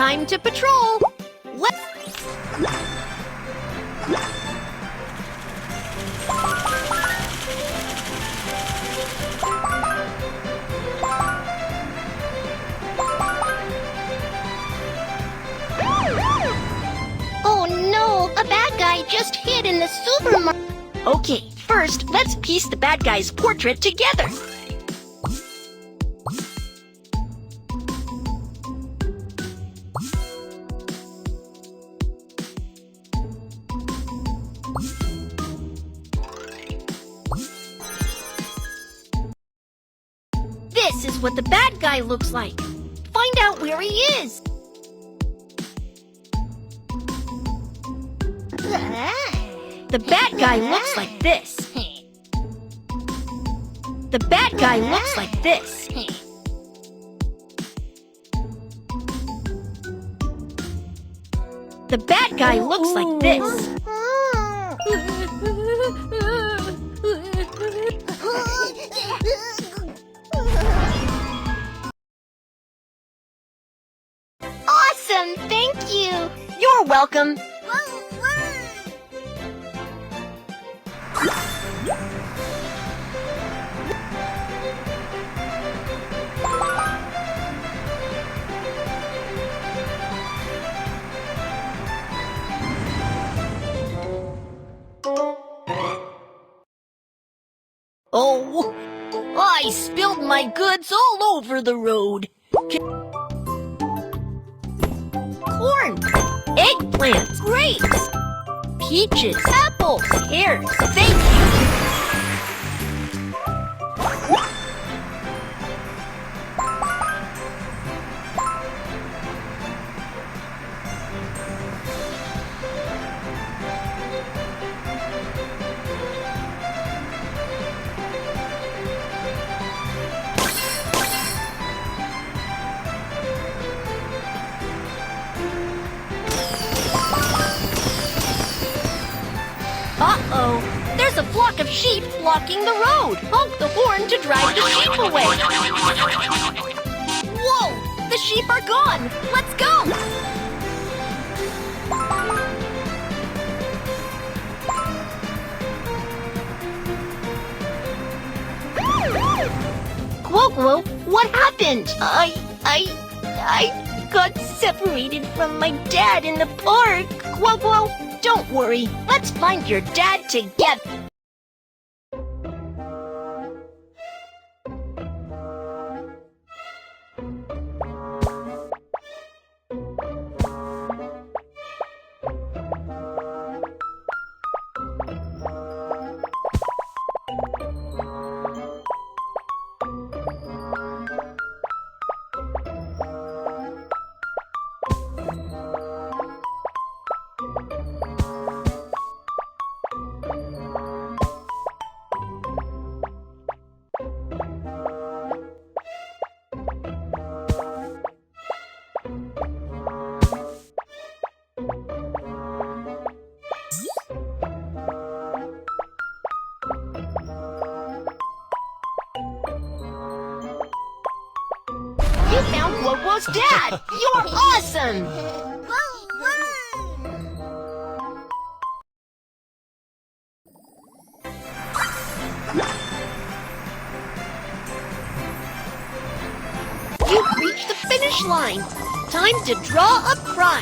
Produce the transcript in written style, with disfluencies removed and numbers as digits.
Time to patrol. Let's... Oh no, a bad guy just hid in the supermarket. Okay, first, let's piece the bad guy's portrait together. This is what the bad guy looks like. Find out where he is. The bad guy looks like this. The bad guy looks like this. The bad guy looks like this. Awesome! Thank you! You're welcome! Oh, I spilled my goods all over the road. Corn, eggplants, grapes, peaches, apples, pears. Thank you. Uh-oh, there's a flock of sheep blocking the road. Honk the horn to drive the sheep away. Whoa, the sheep are gone. Let's go. Quoquo, what happened? I got separated from my dad in the park. Quoquo, don't worry. Let's find your dad together. You found Quoquo's dad! You're awesome! You've reached the finish line! Time to draw a prize!